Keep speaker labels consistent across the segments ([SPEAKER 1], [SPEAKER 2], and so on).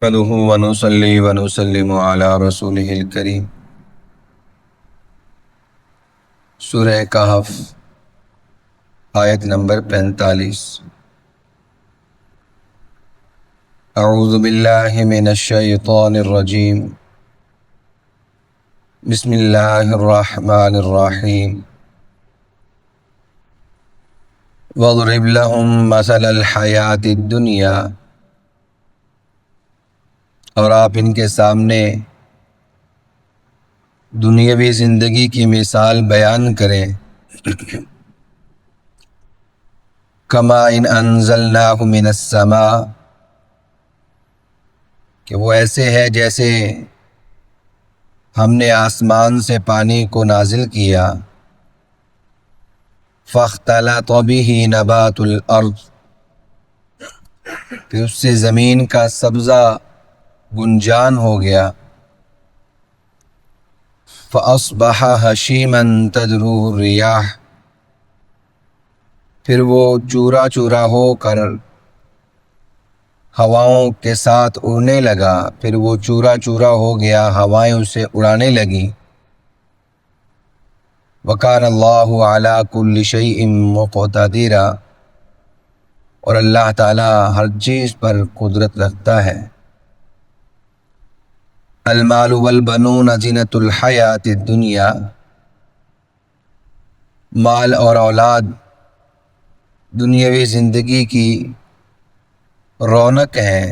[SPEAKER 1] نحمده ونصلي ونسلم على رسوله الكريم۔ سورہ کہف آیت نمبر 45۔ اعوذ باللہ من الشیطان الرجیم، بسم اللہ الرحمن الرحیم۔ واضرب لهم مثل الحیات الدنیا، اور آپ ان کے سامنے دنیاوی زندگی کی مثال بیان کریں۔ کما ان انزلناہ من السماء، کہ وہ ایسے ہے جیسے ہم نے آسمان سے پانی کو نازل کیا۔ فاختلط بہ نبات الارض، پھر اس سے زمین کا سبزہ گنجان ہو گیا۔ فاصبح ہشیما تذروہ الریاح، پھر وہ چورا چورا ہو کر ہواؤں کے ساتھ اڑنے لگا، پھر وہ چورا چورا ہو گیا، ہوائیں اسے اڑانے لگیں۔ وکان اللہ علی کل شیء مقتدرا، اور اللہ تعالی ہر چیز پر قدرت رکھتا ہے۔ المال والبنون زینۃ الحیات الدنیا، مال اور اولاد دنیاوی زندگی کی رونق ہیں۔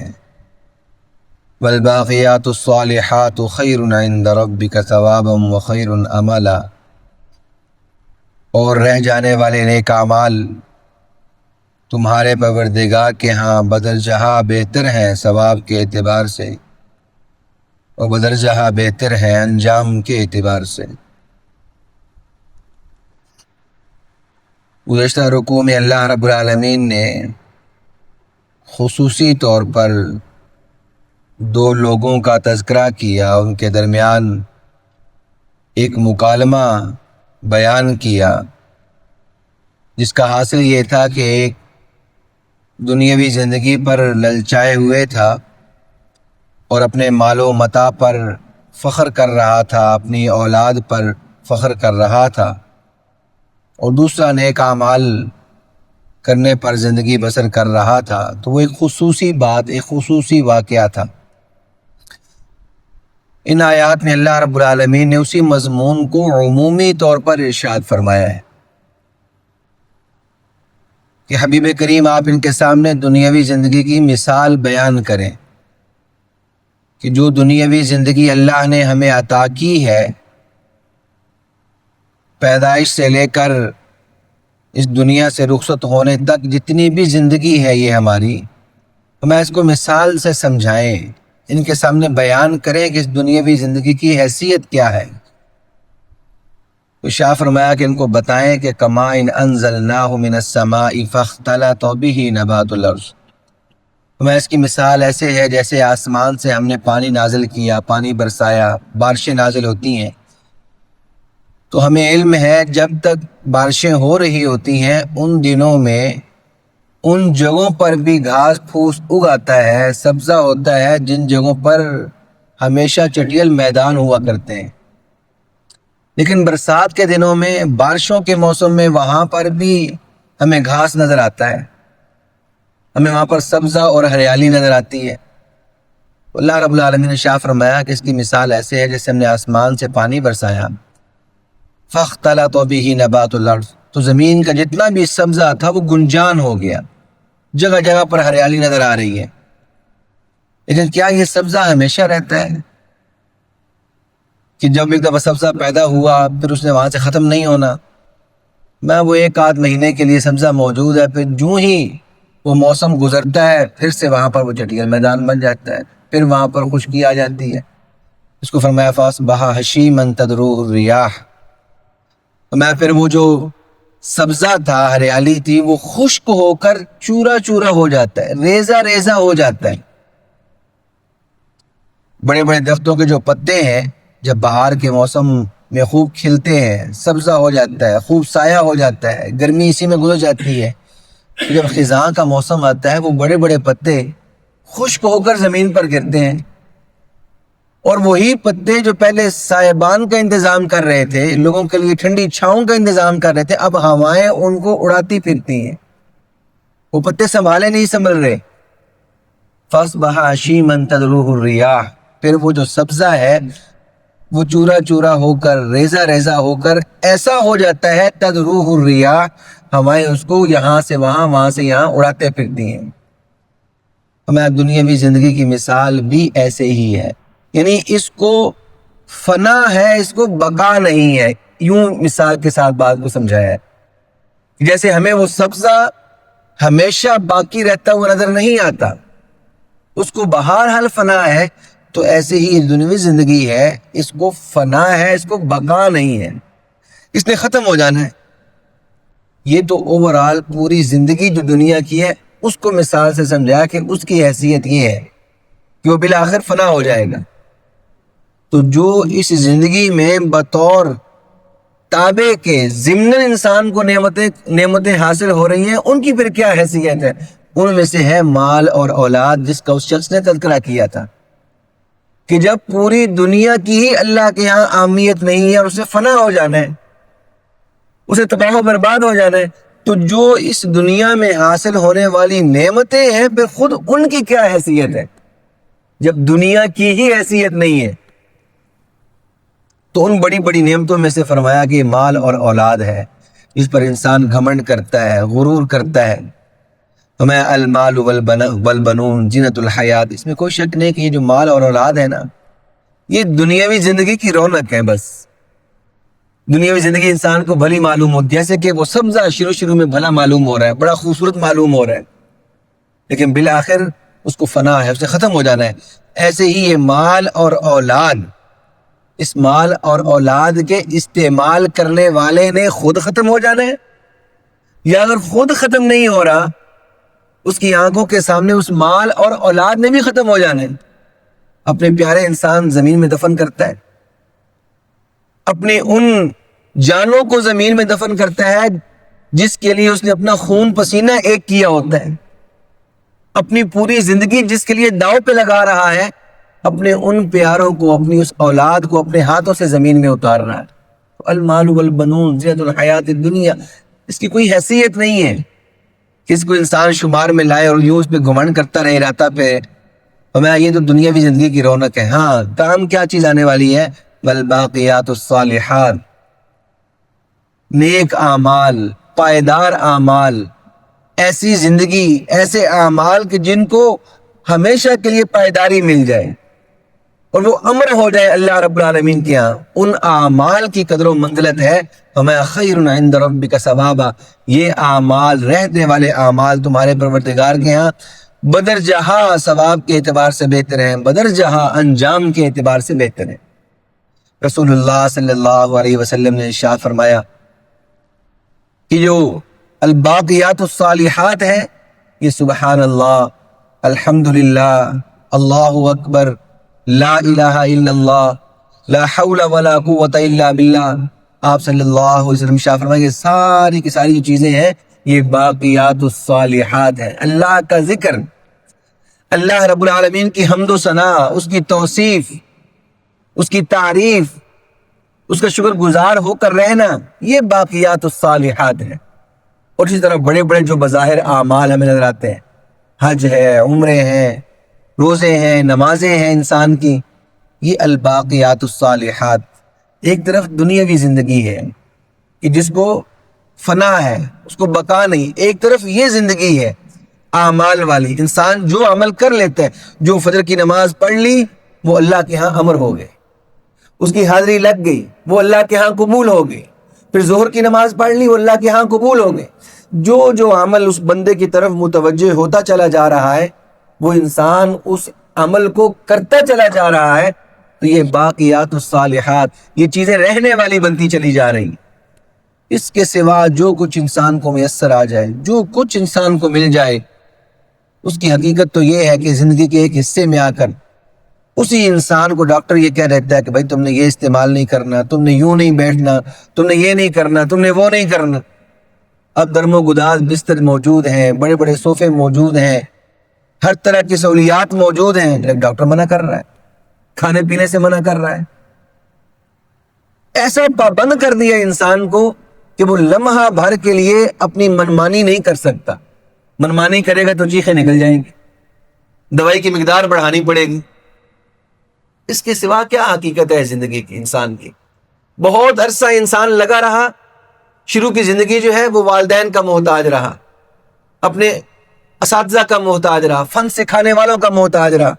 [SPEAKER 1] والباقیات الصالحات خیر عند ربک ثوابا وخیر املا، اور رہ جانے والے نیک اعمال تمہارے پروردگار کے ہاں بدرجہ بہتر ہیں ثواب کے اعتبار سے، اور بدرجہ بہتر ہے انجام کے اعتبار سے۔ گزشتہ رکوع میں اللہ رب العالمین نے خصوصی طور پر دو لوگوں کا تذکرہ کیا، ان کے درمیان ایک مکالمہ بیان کیا، جس کا حاصل یہ تھا کہ ایک دنیاوی زندگی پر للچائے ہوئے تھا اور اپنے مال و متاع پر فخر کر رہا تھا، اپنی اولاد پر فخر کر رہا تھا، اور دوسرا نیک اعمال کرنے پر زندگی بسر کر رہا تھا۔ تو وہ ایک خصوصی بات، ایک خصوصی واقعہ تھا۔ ان آیات میں اللہ رب العالمین نے اسی مضمون کو عمومی طور پر ارشاد فرمایا ہے کہ حبیب کریم آپ ان کے سامنے دنیاوی زندگی کی مثال بیان کریں کہ جو دنیاوی زندگی اللہ نے ہمیں عطا کی ہے، پیدائش سے لے کر اس دنیا سے رخصت ہونے تک جتنی بھی زندگی ہے یہ ہماری، ہمیں اس کو مثال سے سمجھائیں، ان کے سامنے بیان کریں کہ اس دنیاوی زندگی کی حیثیت کیا ہے۔ تو شاہ فرمایا کہ ان کو بتائیں کہ کما ان انزلناہ من السماء فاختلط بہ نبات الارض، ہمیں اس کی مثال ایسے ہے جیسے آسمان سے ہم نے پانی نازل کیا، پانی برسایا، بارشیں نازل ہوتی ہیں، تو ہمیں علم ہے جب تک بارشیں ہو رہی ہوتی ہیں ان دنوں میں ان جگہوں پر بھی گھاس پھوس اگ آتا ہے، سبزہ ہوتا ہے، جن جگہوں پر ہمیشہ چٹیل میدان ہوا کرتے ہیں، لیکن برسات کے دنوں میں، بارشوں کے موسم میں وہاں پر بھی ہمیں گھاس نظر آتا ہے، ہمیں وہاں پر سبزہ اور ہریالی نظر آتی ہے۔ اللہ رب العالمین نے شاہ فرمایا کہ اس کی مثال ایسے ہے جیسے ہم نے آسمان سے پانی برسایا، فاختلط بہ نبات الارض، تو زمین کا جتنا بھی سبزہ تھا وہ گنجان ہو گیا، جگہ جگہ پر ہریالی نظر آ رہی ہے۔ لیکن کیا یہ سبزہ ہمیشہ رہتا ہے کہ جب ایک دفعہ سبزہ پیدا ہوا پھر اس نے وہاں سے ختم نہیں ہونا؟ میں وہ ایک آدھ مہینے کے لیے سبزہ موجود ہے، پھر جو ہی وہ موسم گزرتا ہے پھر سے وہاں پر وہ چٹیل میدان بن جاتا ہے، پھر وہاں پر خشکی آ جاتی ہے۔ اس کو فرمایا فاصبح ہشیما تذروہ الریاح، میں پھر وہ جو سبزہ تھا، ہریالی تھی، وہ خشک ہو کر چورا چورا ہو جاتا ہے، ریزہ ریزہ ہو جاتا ہے۔ بڑے بڑے درختوں کے جو پتے ہیں جب بہار کے موسم میں خوب کھلتے ہیں، سبزہ ہو جاتا ہے، خوب سایہ ہو جاتا ہے، گرمی اسی میں گزر جاتی ہے۔ جب خزاں کا موسم آتا ہے وہ بڑے بڑے پتے خشک ہو کر زمین پر گرتے ہیں، اور وہی پتے جو پہلے سائبان کا انتظام کر رہے تھے، لوگوں کے لیے ٹھنڈی چھاؤں کا انتظام کر رہے تھے، اب ہوائیں ان کو اڑاتی پھرتی ہیں، وہ پتے سنبھالے نہیں سنبھل رہے۔ فَأَصْبَحَ هَشِيمًا تَذْرُوهُ الرِّيَاحُ، پھر وہ جو سبزہ ہے وہ چورا چورا ہو کر، ریزہ ریزہ ہو کر ایسا ہو جاتا ہے، تَذْرُوهُ الرِّيَاحُ، ہوائیں اس کو یہاں سے وہاں، وہاں سے یہاں اڑاتے پھرتی ہیں۔ ہماری دنیاوی زندگی کی مثال بھی ایسے ہی ہے، یعنی اس کو فنا ہے، اس کو بقا نہیں ہے۔ یوں مثال کے ساتھ بات کو سمجھایا ہے، جیسے ہمیں وہ سبزہ ہمیشہ باقی رہتا ہوا نظر نہیں آتا، اس کو بہرحال فنا ہے، تو ایسے ہی دنیاوی زندگی ہے، اس کو فنا ہے، اس کو بقا نہیں ہے، اس نے ختم ہو جانا ہے۔ یہ تو اوورآل پوری زندگی جو دنیا کی ہے اس کو مثال سے سمجھا کہ اس کی حیثیت یہ ہے کہ وہ بالآخر فنا ہو جائے گا۔ تو جو اس زندگی میں بطور تابع کے ضمن انسان کو نعمتیں حاصل ہو رہی ہیں، ان کی پھر کیا حیثیت ہے؟ ان میں سے ہے مال اور اولاد، جس کا اس شخص نے تذکرہ کیا تھا کہ جب پوری دنیا کی ہی اللہ کے ہاں اہمیت نہیں ہے اور اسے فنا ہو جانا ہے، اسے تباہ و برباد ہو جانا ہے، تو جو اس دنیا میں حاصل ہونے والی نعمتیں ہیں پھر خود ان کی کیا حیثیت ہے جب دنیا کی ہی حیثیت نہیں ہے؟ تو ان بڑی بڑی نعمتوں میں سے فرمایا کہ مال اور اولاد ہے، جس پر انسان گھمنڈ کرتا ہے، غرور کرتا ہے۔ ہمیں المال والبنون زینت الحیات، اس میں کوئی شک نہیں کہ یہ جو مال اور اولاد ہے نا، یہ دنیاوی زندگی کی رونق ہے۔ بس دنیاوی زندگی انسان کو بھلی معلوم ہوتی ہے، جیسے کہ وہ سبزہ شروع میں بھلا معلوم ہو رہا ہے، بڑا خوبصورت معلوم ہو رہا ہے، لیکن بالآخر اس کو فنا ہے، اسے ختم ہو جانا ہے۔ ایسے ہی یہ مال اور اولاد، اس مال اور اولاد کے استعمال کرنے والے نے خود ختم ہو جانا ہے، یا اگر خود ختم نہیں ہو رہا، اس کی آنکھوں کے سامنے اس مال اور اولاد نے بھی ختم ہو جانا ہے۔ اپنے پیارے انسان زمین میں دفن کرتا ہے، اپنی ان جانوں کو زمین میں دفن کرتا ہے جس کے لیے اس نے اپنا خون پسینہ ایک کیا ہوتا ہے، اپنی پوری زندگی جس کے لیے داؤ پہ لگا رہا ہے، اپنے ان پیاروں کو، اپنی اس اولاد کو اپنے ہاتھوں سے زمین میں اتار رہا ہے۔ المال والبنون زینت الحیات الدنیا، اس کی کوئی حیثیت نہیں ہے کہ اس کو انسان شمار میں لائے اور یوں اس پہ گھمنڈ کرتا رہے راتا پہ۔ ہمیں یہ تو دنیاوی زندگی کی رونق ہے۔ ہاں، کام کیا چیز آنے والی ہے؟ والباقیات الصالحات، نیک اعمال، پائیدار اعمال، ایسی زندگی، ایسے اعمال کہ جن کو ہمیشہ کے لیے پائیداری مل جائے اور وہ امر ہو جائے اللہ رب العالمین کے ہاں، ان اعمال کی قدر و منزلت ہے۔ وَمَا خَيْرٌ عِنْدَ رَبِّكَ ثَوَابًا، یہ اعمال، رہنے والے اعمال تمہارے پروردگار کے ہاں بدرجہ ثواب کے اعتبار سے بہتر ہیں، بدرجہ انجام کے اعتبار سے بہتر ہیں۔ رسول اللہ صلی اللہ علیہ وسلم نے ارشاد فرمایا کہ جو الباقیات الصالحات ہے، یہ سبحان اللہ، الحمدللہ، اللہ اکبر، لا الہ الا اللہ، لا حول ولا قوت الا باللہ، آپ صلی اللہ علیہ وسلم ارشاد فرمائیں کہ ساری کی ساری جو چیزیں ہیں یہ باقیات الصالحات ہیں۔ اللہ کا ذکر، اللہ رب العالمین کی حمد و ثنا، اس کی توصیف، اس کی تعریف، اس کا شکر گزار ہو کر رہنا، یہ باقیات الصالحات ہے۔ اور اسی طرح بڑے بڑے جو بظاہر اعمال ہمیں نظر آتے ہیں، حج ہے، عمرے ہیں، روزے ہیں، نمازیں ہیں انسان کی، یہ الباقیات الصالحات۔ ایک طرف دنیاوی زندگی ہے کہ جس کو فنا ہے، اس کو بقا نہیں، ایک طرف یہ زندگی ہے اعمال والی، انسان جو عمل کر لیتا ہے، جو فجر کی نماز پڑھ لی وہ اللہ کے ہاں امر ہو گئے، اس کی حاضری لگ گئی، وہ اللہ کے ہاں قبول ہو گئی، پھر ظہر کی نماز پڑھ لی، وہ اللہ کے ہاں قبول ہو گئے۔ جو عمل اس بندے کی طرف متوجہ ہوتا چلا جا رہا ہے، وہ انسان اس عمل کو کرتا چلا جا رہا ہے، تو یہ باقیات الصالحات، یہ چیزیں رہنے والی بنتی چلی جا رہی۔ اس کے سوا جو کچھ انسان کو میسر آ جائے، جو کچھ انسان کو مل جائے، اس کی حقیقت تو یہ ہے کہ زندگی کے ایک حصے میں آ کر اسی انسان کو ڈاکٹر یہ کہہ رہتا ہے کہ بھائی تم نے یہ استعمال نہیں کرنا، تم نے یوں نہیں بیٹھنا، تم نے یہ نہیں کرنا، تم نے وہ نہیں کرنا۔ اب درم و گداز بستر موجود ہیں، بڑے بڑے صوفے موجود ہیں، ہر طرح کی سہولیات موجود ہیں، لیکن ڈاکٹر منع کر رہا ہے، کھانے پینے سے منع کر رہا ہے۔ ایسا پابند کر دیا انسان کو کہ وہ لمحہ بھر کے لیے اپنی منمانی نہیں کر سکتا۔ منمانی کرے گا تو چیخیں نکل جائیں گی، دوائی کی مقدار بڑھانی پڑے گی۔ اس کے سوا کیا حقیقت ہے زندگی کی، انسان کی؟ بہت عرصہ انسان لگا رہا، شروع کی زندگی جو ہے وہ والدین کا محتاج رہا، اپنے اساتذہ کا محتاج رہا، فن سکھانے والوں کا محتاج رہا۔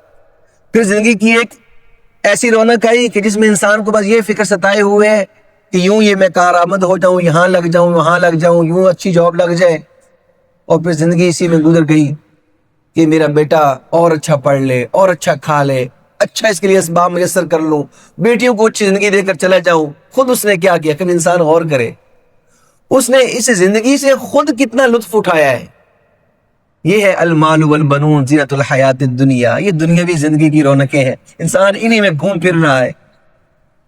[SPEAKER 1] پھر زندگی کی ایک ایسی رونق آئی کہ جس میں انسان کو بس یہ فکر ستائے ہوئے ہے کہ یوں یہ میں کارآمد ہو جاؤں، یہاں لگ جاؤں، وہاں لگ جاؤں، یوں اچھی جاب لگ جائے، اور پھر زندگی اسی میں گزر گئی کہ میرا بیٹا اور اچھا پڑھ لے، اور اچھا کھا لے، اچھا اس کے لیے اسباب میسر کر لوں، بیٹیوں کو اچھی زندگی دے کر چلا جاؤں۔ خود اس نے کیا کیا؟ کہ انسان غور کرے، اس نے اس زندگی سے خود کتنا لطف اٹھایا ہے۔ یہ ہے المال والبنون زینت الحیات الدنیا، یہ دنیاوی زندگی کی رونقیں ہیں۔ انسان انہی میں گھوم پھر رہا ہے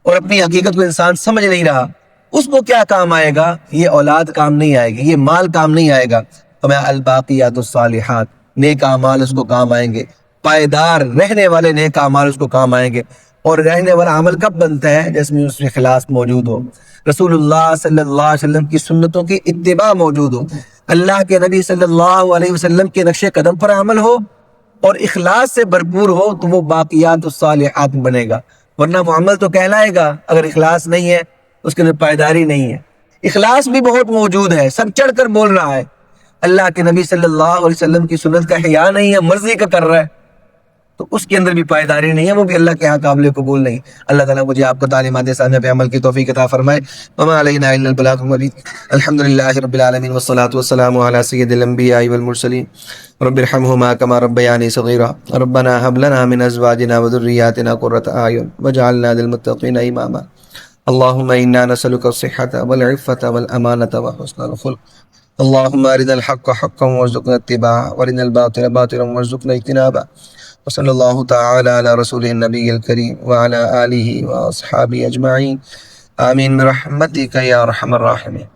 [SPEAKER 1] اور اپنی حقیقت کو انسان سمجھ نہیں رہا۔ اس کو کیا کام آئے گا؟ یہ اولاد کام نہیں آئے گی، یہ مال کام نہیں آئے گا۔ ہمیں الباقیات الصالحات، نیک اعمال اس کو کام آئیں گے، پائیدار رہنے والے نیک اعمال اس کو کام آئیں گے۔ اور رہنے والا عمل کب بنتا ہے؟ جس میں اس میں اخلاص موجود ہو، رسول اللہ صلی اللہ علیہ وسلم کی سنتوں کی اتباع موجود ہو، اللہ کے نبی صلی اللہ علیہ وسلم کے نقش قدم پر عمل ہو، اور اخلاص سے بھرپور ہو، تو وہ باقیات الصالحات بنے گا۔ ورنہ وہ عمل تو کہلائے گا، اگر اخلاص نہیں ہے اس کے اندر پائیداری نہیں ہے۔ اخلاص بھی بہت موجود ہے، سب چڑھ کر بول رہا ہے، اللہ کے نبی صلی اللہ علیہ وسلم کی سنت کا حیا نہیں ہے، مرضی کا کر رہا ہے، تو اس کے اندر بھی پائیداری نہیں ہے، وہ بھی اللہ کے ہاں قابل قبول نہیں۔ اللہ تعالیٰ مجھے آپ کو تعلیمات سامنے پہ عمل کی توفیق عطا فرمائے۔ وما علینا الا البلاغ المبین۔ الحمدللہ رب العالمین والصلاة والسلام علی سید الانبیاء والمرسلین رب ارحمہما کما ربیانی صغیرا ربنا هب لنا من ازواجنا وذریاتنا قرۃ اعین واجعلنا للمتقین اماما۔ اللهم انا نسألك الصحة والعفة والامانة وحسن الخلق۔ اللهم ارنا الحق حقا وارزقنا اتباعه، وارنا الباطل باطلا وارزقنا اجتنابه۔ وصلی اللہ تعالی علی رسول النبی الکریم وعلی آلہ واصحابہ اجمعین، آمین برحمتک یا ارحم الراحمین۔